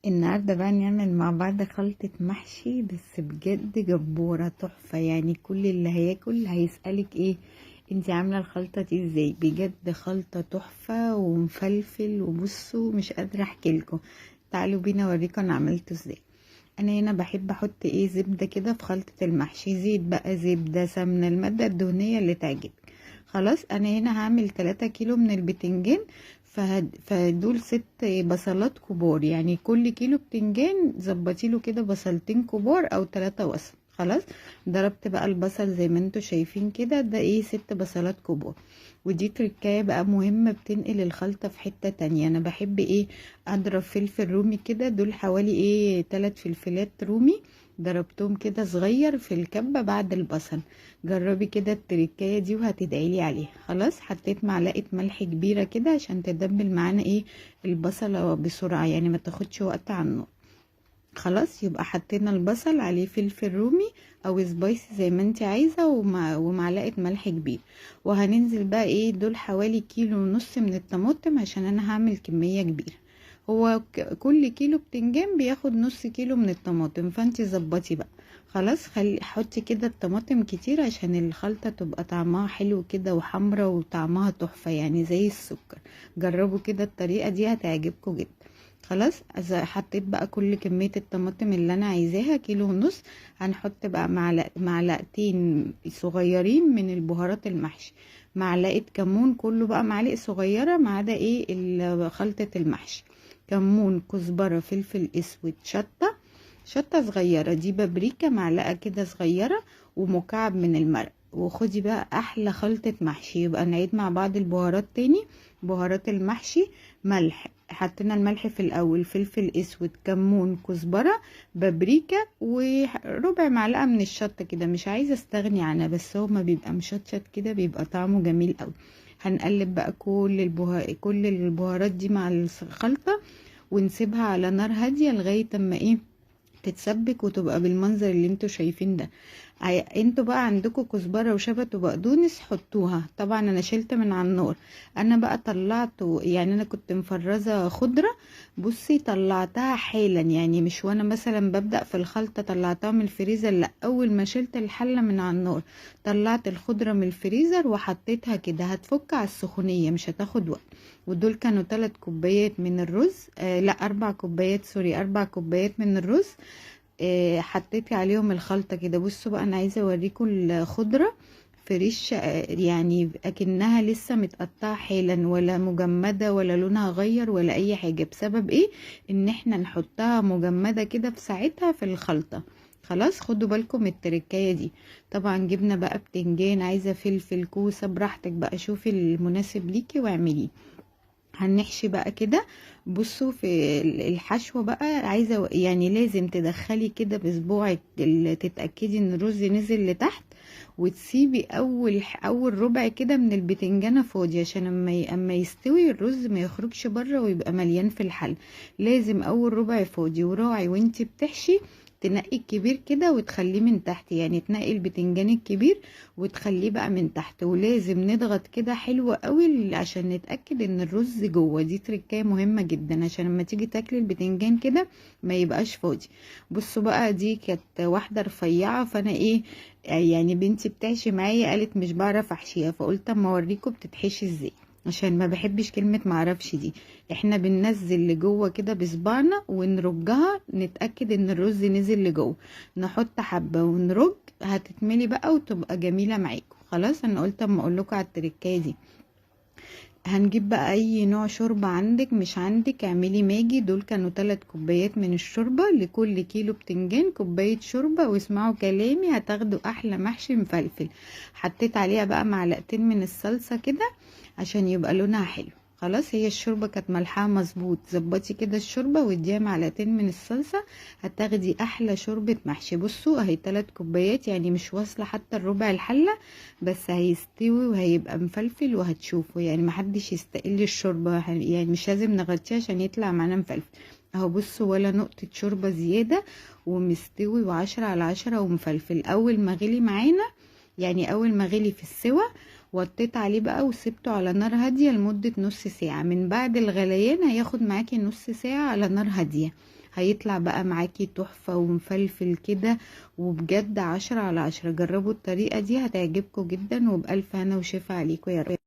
النهارده بقى نعمل مع بعض خلطة محشي بس بجد جبارة تحفة. يعني كل اللي هياكل هيسألك ايه انتي عاملة الخلطة دي ازاي؟ بجد خلطة تحفة ومفلفل. وبصوا مش قادرة احكيلكم. تعالوا بينا اوريكم انا عملته ازاي. انا هنا بحب احط زبدة كده في خلطة المحشي، زيت بقى، زبدة، سمنة، المادة الدهنية اللي تعجبك. خلاص انا هنا هعمل 3 كيلو من البتنجان. فدول 6 بصلات كبار، يعني كل كيلو بتنجان ظبطيله كده بصلتين كبار او 3 بصل. خلاص ضربت بقى البصل زي ما انتوا شايفين كده، ده 6 بصلات كبار. ودي تركاية بقى مهمة بتنقل الخلطة في حتة تانية. انا بحب اضرب فلفل رومي كده، دول حوالي 3 فلفلات رومي، ضربتهم كده صغير في الكبة بعد البصل. جربي كده التركاية دي وهتدعيلي عليها. خلاص حطيت معلقة ملح كبيرة كده عشان تدبل معانا البصلة بسرعة، يعني ما تاخدش وقت على النار. خلاص يبقى حطينا البصل عليه فلفل رومي او سبايسي زي ما انت عايزة، ومعلقة ملح كبير. وهننزل بقى دول حوالي 1.5 كيلو من الطماطم عشان انا هعمل كمية كبيرة. هو كل كيلو بتنجان بياخد نص كيلو من الطماطم، فانتي ظبطي بقى. خلاص حطي كده الطماطم كتير عشان الخلطة تبقى طعمها حلو كده وحمرا وطعمها تحفة، يعني زي السكر. جربوا كده الطريقة دي هتعجبكم جدا. خلاص حطيت بقى كل كمية الطماطم اللي انا عايزاها، 1.5 كيلو. هنحط بقى معلقتين صغيرين من البهارات المحشي، معلقة كمون، كله بقى معلقة صغيرة ما عدا خلطة المحشي. كمون، كزبرة، فلفل اسود، شطة صغيرة، دي بابريكا معلقة كده صغيرة، ومكعب من المرق. وخدي بقى احلى خلطة محشي. يبقى نعيد مع بعض البهارات تاني. بهارات المحشي: ملح، حطينا الملح في الاول، فلفل اسود، كمون، كزبرة، بابريكا، وربع معلقة من الشطة كده، مش عايزة استغني عنها بس هو ما بيبقى مشطشط كده بيبقى طعمه جميل قوي. هنقلب بقى كل البهارات دي مع الخلطة، ونسيبها على نار هادية لغاية اما تتسبك وتبقى بالمنظر اللي انتوا شايفين ده. انتوا بقى عندكم كزبره وشبت وبقدونس حطوها، طبعا انا شلت من على النار. انا بقى طلعته، يعني انا كنت مفرزه خضره. بصي طلعتها حالا، يعني مش وانا مثلا ببدأ في الخلطه طلعتها من الفريزر، لا، اول ما شلت الحله من على النار طلعت الخضره من الفريزر وحطيتها كده، هتفك على السخونيه مش هتاخد وقت. ودول كانوا 3 كوبايات من الرز، لا 4 كوبايات، سوري 4 كوبايات من الرز. حطيت عليهم الخلطة كده. بصوا بقى انا عايزة اوريكم الخضرة فريش، يعني اكنها لسه متقطعة حالا، ولا مجمدة، ولا لونها غير، ولا اي حاجة. بسبب ان احنا نحطها مجمدة كده في ساعتها في الخلطة. خلاص خدوا بالكم من التركاية دي. طبعا جبنا بقى بتنجان، عايزة فلفل، كوسة، براحتك بقى، شوفي المناسب ليكي واعمليه. هنحشي بقى كده. بصوا في الحشوة بقى، عايزة يعني لازم تدخلي كده بصبوعك تتأكدي ان الرز نزل لتحت، وتسيبي اول ربع كده من البتنجانة فاضي عشان اما يستوي الرز ما يخرجش بره ويبقى مليان في الحل. لازم اول ربع فاضي. وراعي وانتي بتحشي تنقي الكبير كده وتخليه من تحت، يعني تنقي البتنجان الكبير وتخليه بقى من تحت. ولازم نضغط كده حلو قوي عشان نتأكد ان الرز جوه. دي تركية مهمة جدا عشان لما تيجي تاكلي البتنجان كده ما يبقاش فاضي. بصوا بقى دي كانت واحدة رفيعة، فانا يعني بنتي بتحشي معايا قالت مش بعرف احشيها، فقلت اما اوريكم بتتحشي ازاي، عشان ما بحبش كلمة معرفش دي. احنا بننزل لجوه كده بصبعنا ونرجها نتأكد ان الرز نزل لجوه، نحط حبة ونرج، هتتملي بقى وتبقى جميلة معاكم. خلاص انا قلت اما اقول لكم على التركايه دي. هنجيب بقى اي نوع شوربة عندك، مش عندك اعملي ماجي. دول كانوا 3 كوبايات من الشوربة لكل كيلو بتنجان، كوباية شوربة. واسمعوا كلامي هتاخدوا احلى محشي مفلفل. حطيت عليها بقى معلقتين من الصلصة كده عشان يبقى لونها حلو. خلاص هي الشوربة كانت ملحها مظبوط، ظبطي كده الشوربة واديها معلقتين من الصلصة، هتاخدي احلى شوربة محشي. بصوا اهي 3 كوبايات، يعني مش واصلة حتى الربع الحلة، بس هيستوي وهيبقى مفلفل وهتشوفوا. يعني محدش يستقل الشوربة، يعني مش لازم نغطيها عشان يطلع معانا مفلفل. اهو بصوا ولا نقطة شوربة زيادة، ومستوي و10/10 ومفلفل. اول ما غلي معانا، يعني اول ما غلي في السوا، وطيت عليه بقى وسبته على نار هادية لمدة نص ساعة. من بعد الغليان هياخد معاكي نص ساعة على نار هادية. هيطلع بقى معاكي تحفة ومفلفل كده، وبجد 10/10. جربوا الطريقة دي هتعجبكم جدا، وبألف هنا وشفا عليكم يا رب.